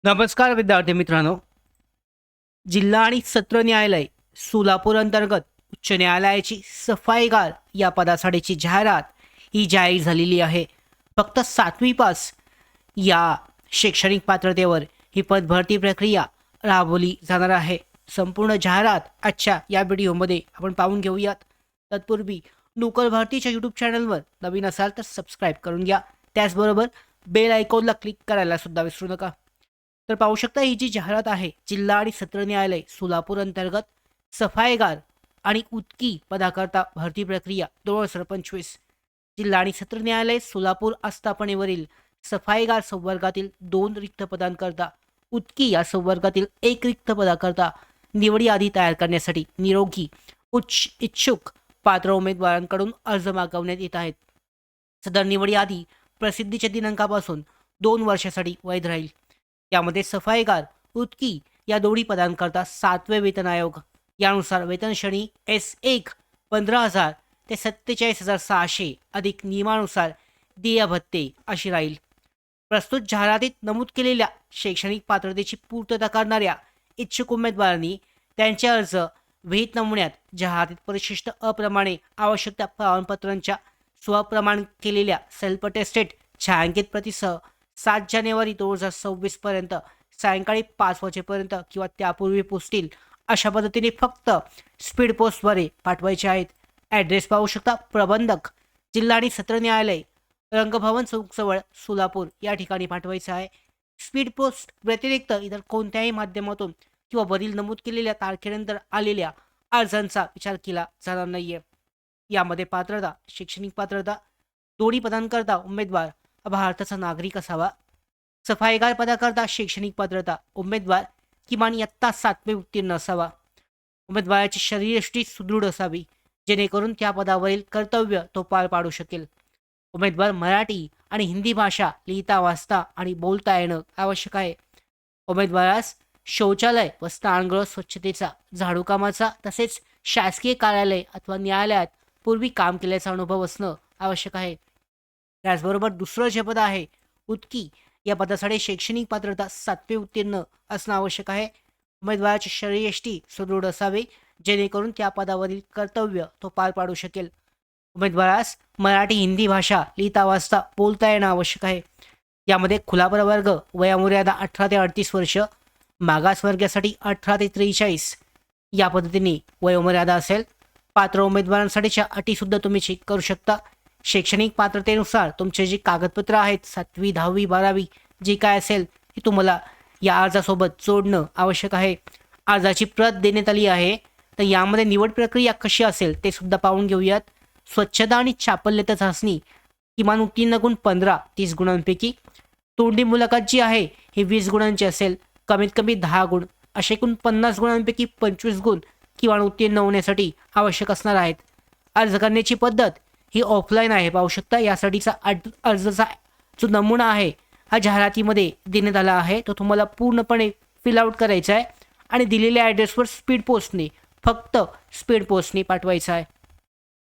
नमस्कार विद्यार्थी मित्रांनो. जिल्हा आणि सत्र न्यायालय सोलापूर अंतर्गत उच्च न्यायालयाची सफाईगार या पदासाठीची जाहिरात ही जाहीर झालेली आहे. फक्त 7वी पास या शैक्षणिक पात्रतेवर ही पदभरती प्रक्रिया राबवली जाणार आहे. संपूर्ण जाहिरात आजच्या या व्हिडिओमध्ये आपण पाहून घेऊयात. तत्पूर्वी नोकर भारतीच्या यूट्यूब चॅनलवर नवीन असाल तर सबस्क्राईब करून घ्या. त्याचबरोबर बेल आयकॉनला क्लिक करायला सुद्धा विसरू नका. तर पाहू शकता ही जी जाहिरात आहे, जिल्हा आणि सत्र न्यायालय सोलापूर अंतर्गत सफाईगार आणि उत्की पदाकरता भरती प्रक्रिया 2025. जिल्हा आणि सत्र न्यायालय सोलापूर आस्थापनेवरील सफाईगार संवर्गातील 2 रिक्त पदांकरता उत्की या संवर्गातील 1 रिक्त पदाकरता निवड यादी तयार करण्यासाठी निरोगी उच्च इच्छुक पात्र उमेदवारांकडून अर्ज मागवण्यात येत आहेत. सदर निवड यादी प्रसिद्धीच्या दिनांकापासून 2 वर्षासाठी वैध राहील. यामध्ये सफाईगार उत्की या दोन्ही पदांकरता 7वे वेतन आयोग यानुसार वेतन श्रेणी S1 15,000 ते 47,600 अधिक नियमानुसार देय भत्ते अशी राहील. प्रस्तुत जाहिरातीत नमूद केलेल्या शैक्षणिक पात्रतेची पूर्तता करणाऱ्या इच्छुक उमेदवारांनी त्यांचे अर्ज विहित नमुन्यात जाहिरातीत परिशिष्ट अप्रमाणे आवश्यक त्या प्रमाणपत्रांच्या स्वप्रमाण केलेल्या सेल्फ टेस्टेड छायांकित प्रतीसह 7 जानेवारी 2026 पर्यंत सायंकाळी 5 वाजेपर्यंत किंवा त्यापूर्वी पोचतील अशा पद्धतीने फक्त स्पीड पोस्टद्वारे पाठवायचे आहेत. ॲड्रेस पाहू शकता. प्रबंधक जिल्हा आणि सत्र न्यायालय रंगभवन चौकजवळ सोलापूर या ठिकाणी पाठवायचं आहे. स्पीड पोस्ट व्यतिरिक्त इतर कोणत्याही माध्यमातून किंवा वरील नमूद केलेल्या तारखेनंतर आलेल्या अर्जांचा विचार केला जाणार नाहीये. यामध्ये पात्रता शैक्षणिक पात्रता दोन्ही पदांकरता उमेदवार भारताचा नागरिक असावा. सफाईगार पदाकरता शैक्षणिक पात्रता उमेदवार किमान इयत्ता 7वी उत्तीर्ण असावा. उमेदवाराची शरीरयष्टी सुदृढ असावी जेणेकरून त्या पदावरील कर्तव्य तो पार पाडू शकेल. उमेदवार मराठी आणि हिंदी भाषा लिहिता वाचता आणि बोलता येणं आवश्यक आहे. उमेदवारास शौचालय व स्नानगृह स्वच्छतेचा झाडू कामाचा तसेच शासकीय कार्यालय अथवा न्यायालयात पूर्वी काम केल्याचा अनुभव असणं आवश्यक आहे. त्याचबरोबर दुसरं जे पद आहे उत्की या पदासाठी शैक्षणिक पात्रता 7वी उत्तीर्ण असणं आवश्यक आहे. उमेदवाराची शरीरयष्टी सुदृढ असावी जेणेकरून त्या पदावरील कर्तव्य तो पार पाडू शकेल. उमेदवारास मराठी हिंदी भाषा लिहिता वाचता बोलता येणं आवश्यक आहे. यामध्ये खुला प्रवर्ग वयोमर्यादा 18 ते 38 वर्ष, मागासवर्गासाठी 18 ते 43 या पद्धतीने वयोमर्यादा असेल. पात्र उमेदवारांसाठीच्या अटीसुद्धा तुम्ही चेक करू शकता. शैक्षणिक पात्रतेनुसार तुमचे जी कागदपत्र आहेत 7वी 10वी 12वी जी काय असेल ती तुम्हाला या अर्जासोबत जोडणं आवश्यक आहे. अर्जाची प्रत देण्यात आली आहे. तर यामध्ये निवड प्रक्रिया कशी असेल ते सुद्धा पाहून घेऊयात. स्वच्छता आणि चापल्यता चाचणी किमान उत्तीर्ण गुण 15-30 गुणांपैकी. तोंडी मुलाखत जी आहे ही 20 गुणांची असेल. कमीत कमी 10 गुण असे एकूण 50 गुणांपैकी 25 गुण किमान उत्तीर्ण होण्यासाठी आवश्यक असणार आहेत. अर्ज करण्याची पद्धत ही ऑफलाईन आहे. पाहू शकता. यासाठीचा अर्जाचा जो नमुना आहे हा जाहिरातीमध्ये देण्यात आला आहे. तो तुम्हाला पूर्णपणे फिल आउट करायचा आहे आणि दिलेल्या ॲड्रेसवर स्पीड पोस्टने फक्त स्पीड पोस्टने पाठवायचा आहे.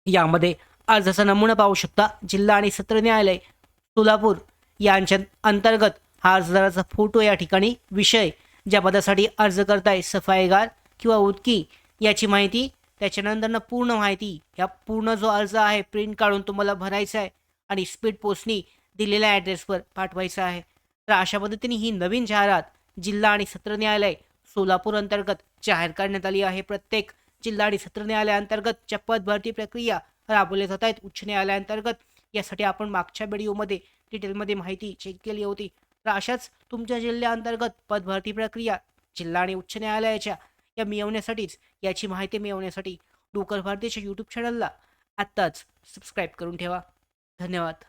यामध्ये अर्जाचा नमुना पाहू शकता. जिल्हा आणि सत्र न्यायालय सोलापूर यांच्या अंतर्गत हा अर्जदाराचा फोटो या ठिकाणी, विषय ज्या पदासाठी अर्ज करताय सफाईगार किंवा उत्की याची माहिती, त्याच्यानंतर पूर्ण माहिती, या पूर्ण जो अर्ज आहे प्रिंट काढून तुम्हाला भरायचा आहे आणि स्पीड पोस्टनी दिलेल्या ॲड्रेसवर पाठवायचं आहे. तर अशा पद्धतीने ही नवीन जाहिरात जिल्हा आणि सत्र न्यायालय सोलापूर अंतर्गत जाहीर करण्यात आली आहे. प्रत्येक जिल्हा आणि सत्र न्यायालयाअंतर्गत ज्या पद भरती प्रक्रिया राबवल्या जात आहेत उच्च न्यायालयाअंतर्गत, यासाठी आपण मागच्या व्हिडिओमध्ये डिटेलमध्ये माहिती चेक केली होती. तर अशाच तुमच्या जिल्ह्याअंतर्गत पद भरती प्रक्रिया जिल्हा आणि उच्च न्यायालयाच्या या मिळवण्यासाठीच, याची माहिती मिळवण्यासाठी नोकर भारतीच्या यूट्यूब चॅनलला आत्ताच सबस्क्राईब करून ठेवा. धन्यवाद.